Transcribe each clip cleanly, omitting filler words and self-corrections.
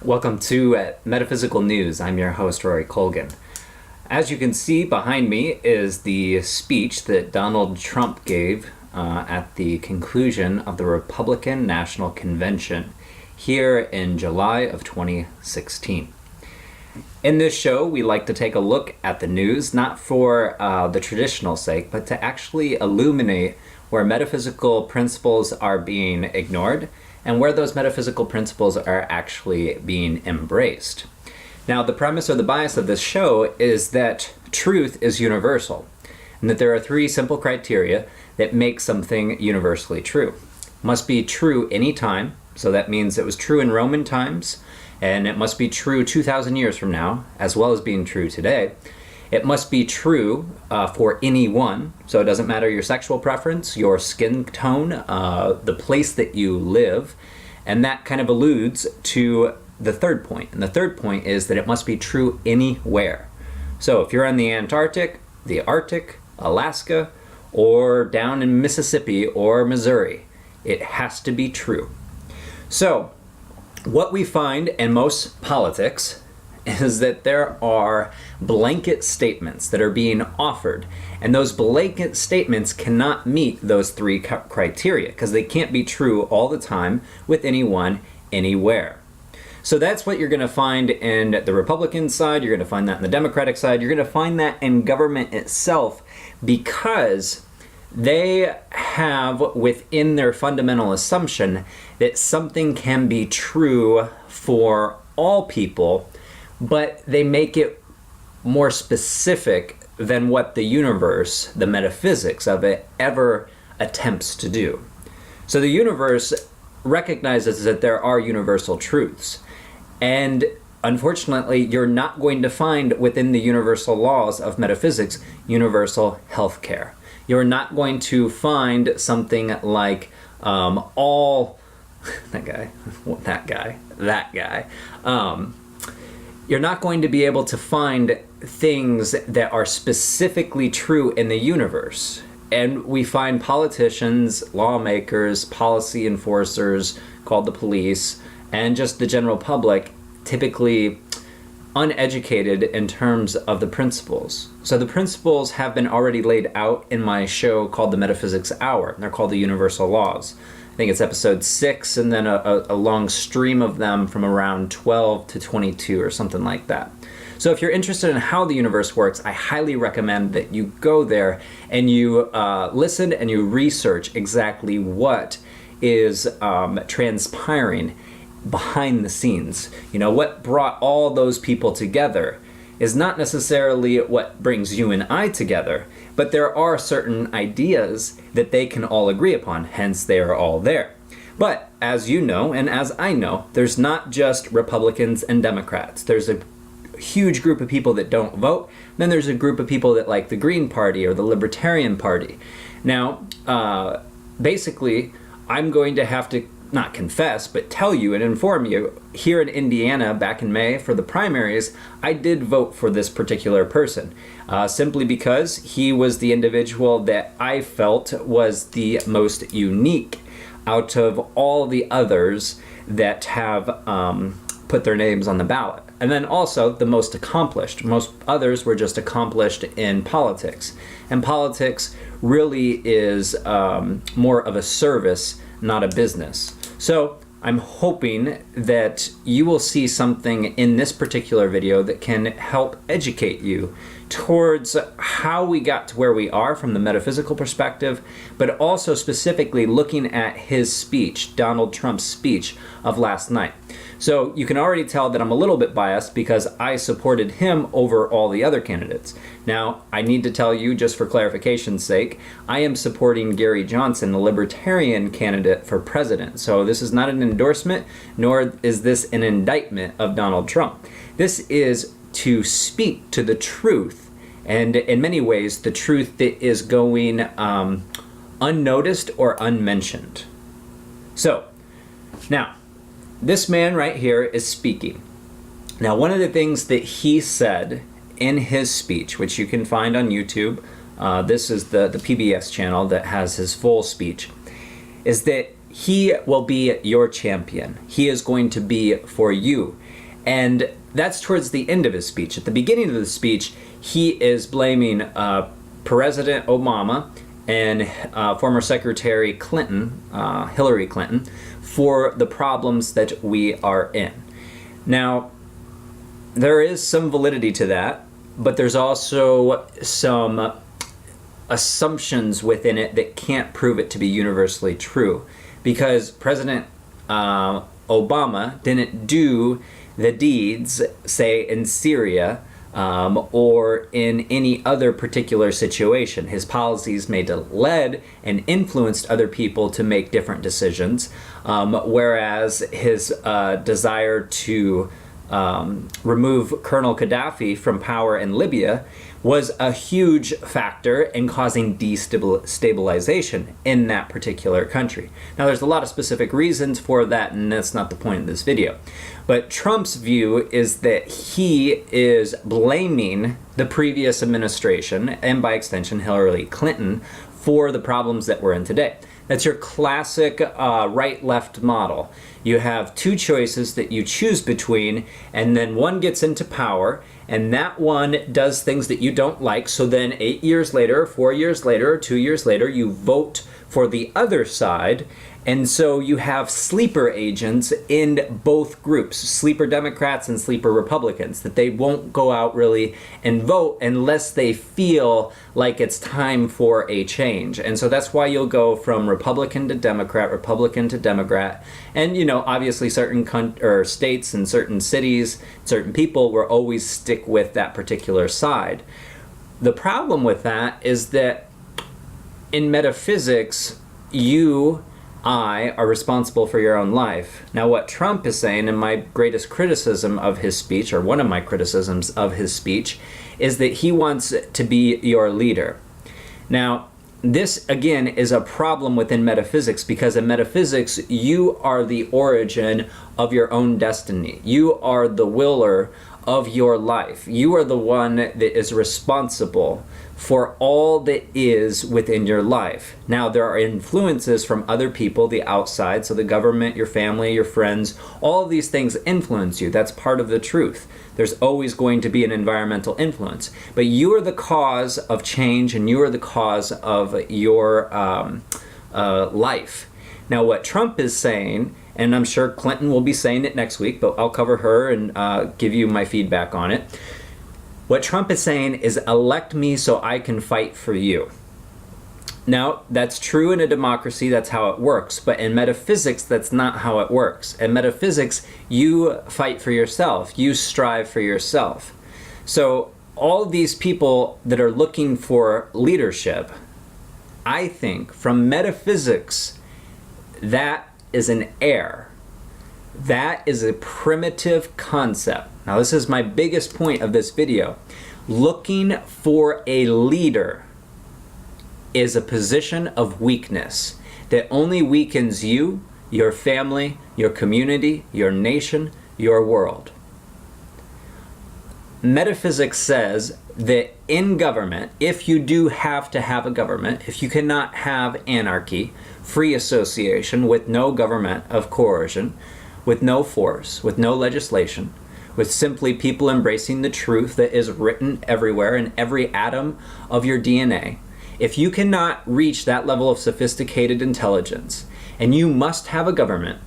Welcome to Metaphysical News. I'm your host, Rory Colgan. As you can see behind me is the speech that Donald Trump gave at the conclusion of the Republican National Convention here in July of 2016. In this show, we like to take a look at the news, not for the traditional sake, but to actually illuminate where metaphysical principles are being ignored and where those metaphysical principles are actually being embraced. Now, the premise or the bias of this show is that truth is universal, and that there are three simple criteria that make something universally true. It must be true anytime, so that means it was true in Roman times, and it must be true 2,000 years from now, as well as being true today. It must be true for anyone, so it doesn't matter your sexual preference, your skin tone, the place that you live, and that kind of alludes to the third point. And the third point is that it must be true anywhere. So if you're in the Antarctic, the Arctic, Alaska, or down in Mississippi or Missouri, it has to be true. So what we find in most politics is that there are blanket statements that are being offered, and those blanket statements cannot meet those three criteria because they can't be true all the time with anyone, anywhere. So that's what you're going to find in the Republican side, you're going to find that in the Democratic side, you're going to find that in government itself, because they have within their fundamental assumption that something can be true for all people, but they make it more specific than what the universe, the metaphysics of it, ever attempts to do. So the universe recognizes that there are universal truths. And unfortunately, you're not going to find within the universal laws of metaphysics universal healthcare. You're not going to find something like you're not going to be able to find things that are specifically true in the universe. And we find politicians, lawmakers, policy enforcers, called the police, and just the general public, typically uneducated in terms of the principles. So the principles have been already laid out in my show called the Metaphysics Hour. They're called the Universal Laws. I think it's episode 6, and then a long stream of them from around 12 to 22 or something like that. So if you're interested in how the universe works, I highly recommend that you go there and you listen and you research exactly what is transpiring behind the scenes. You know, what brought all those people together is not necessarily what brings you and I together, but there are certain ideas that they can all agree upon, hence they are all there. But as you know, and as I know, there's not just Republicans and Democrats. There's a huge group of people that don't vote. Then there's a group of people that like the Green Party or the Libertarian Party. Now, basically, I'm going to have to not confess, but tell you and inform you, here in Indiana back in May for the primaries, I did vote for this particular person, simply because he was the individual that I felt was the most unique out of all the others that have put their names on the ballot. And then also the most accomplished. Most others were just accomplished in politics. And politics really is more of a service, not a business. So I'm hoping that you will see something in this particular video that can help educate you towards how we got to where we are from the metaphysical perspective, but also specifically looking at his speech, Donald Trump's speech of last night. So you can already tell that I'm a little bit biased because I supported him over all the other candidates. Now, I need to tell you, just for clarification's sake, I am supporting Gary Johnson, the Libertarian candidate for president. So this is not an endorsement, nor is this an indictment of Donald Trump. This is to speak to the truth, and in many ways, the truth that is going unnoticed or unmentioned. So, now, this man right here is speaking. Now, one of the things that he said in his speech, which you can find on YouTube, this is the PBS channel that has his full speech, is that he will be your champion. He is going to be for you. And that's towards the end of his speech. At the beginning of the speech, he is blaming President Obama and former Secretary Clinton, Hillary Clinton, for the problems that we are in. Now, there is some validity to that, but there's also some assumptions within it that can't prove it to be universally true, because President Obama didn't do the deeds, say, in Syria or in any other particular situation. His policies may have led and influenced other people to make different decisions, whereas his desire to remove Colonel Gaddafi from power in Libya was a huge factor in causing destabilization in that particular country. Now, there's a lot of specific reasons for that, and that's not the point of this video. But Trump's view is that he is blaming the previous administration, and by extension Hillary Clinton, for the problems that we're in today. That's your classic right-left model. You have two choices that you choose between, and then one gets into power, and that one does things that you don't like, so then 8 years later, 4 years later, or 2 years later, you vote for the other side. And so you have sleeper agents in both groups, sleeper Democrats and sleeper Republicans, that they won't go out really and vote unless they feel like it's time for a change. And so that's why you'll go from Republican to Democrat. And, you know, obviously certain states and certain cities, certain people will always stick with that particular side. The problem with that is that in metaphysics, I are responsible for your own life. Now, what Trump is saying, and my greatest criticism of his speech, or one of my criticisms of his speech, is that he wants to be your leader. Now, this, again, is a problem within metaphysics, because in metaphysics, you are the origin of your own destiny. You are the willer of your life. You are the one that is responsible for all that is within your life. Now, there are influences from other people, the outside, so the government, your family, your friends, all of these things influence you. That's part of the truth. There's always going to be an environmental influence. But you are the cause of change, and you are the cause of your life. Now, what Trump is saying, and I'm sure Clinton will be saying it next week, but I'll cover her and give you my feedback on it. What Trump is saying is, elect me so I can fight for you. Now, that's true in a democracy, that's how it works. But in metaphysics, that's not how it works. In metaphysics, you fight for yourself. You strive for yourself. So all these people that are looking for leadership, I think, from metaphysics, that is an error. That is a primitive concept. Now, this is my biggest point of this video. Looking for a leader is a position of weakness that only weakens you, your family, your community, your nation, your world. Metaphysics says that in government, if you do have to have a government, if you cannot have anarchy, free association with no government of coercion, with no force, with no legislation, with simply people embracing the truth that is written everywhere in every atom of your DNA, if you cannot reach that level of sophisticated intelligence, and you must have a government,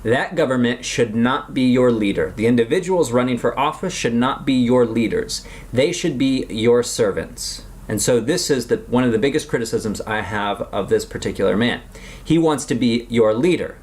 that government should not be your leader. The individuals running for office should not be your leaders. They should be your servants. And so this is one of the biggest criticisms I have of this particular man. He wants to be your leader.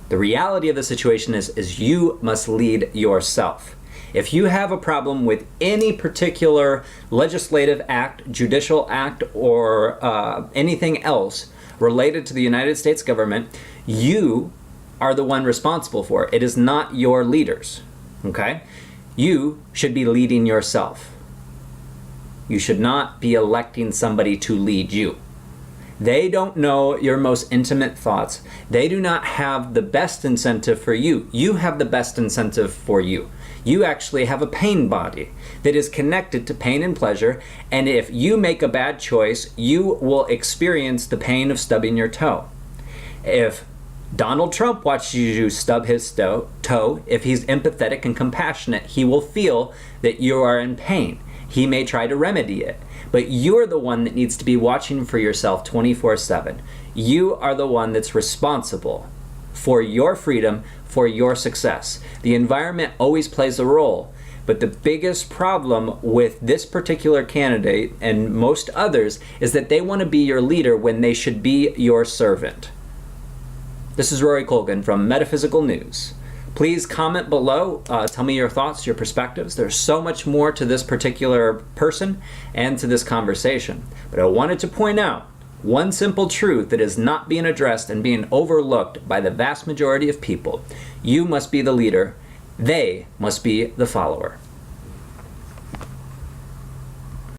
The reality of the situation is you must lead yourself. If you have a problem with any particular legislative act, judicial act, or anything else related to the United States government, you are the one responsible for it. It is not your leaders, okay? You should be leading yourself. You should not be electing somebody to lead you. They don't know your most intimate thoughts. They do not have the best incentive for you. You have the best incentive for you. You actually have a pain body that is connected to pain and pleasure, and if you make a bad choice, you will experience the pain of stubbing your toe. If Donald Trump watches you stub his toe, if he's empathetic and compassionate, he will feel that you are in pain. He may try to remedy it, but you're the one that needs to be watching for yourself 24/7. You are the one that's responsible for your freedom, for your success. The environment always plays a role, but the biggest problem with this particular candidate and most others is that they want to be your leader when they should be your servant. This is Rory Colgan from Metaphysical News. Please comment below, tell me your thoughts, your perspectives. There's so much more to this particular person and to this conversation. But I wanted to point out one simple truth that is not being addressed and being overlooked by the vast majority of people. You must be the leader. They must be the follower.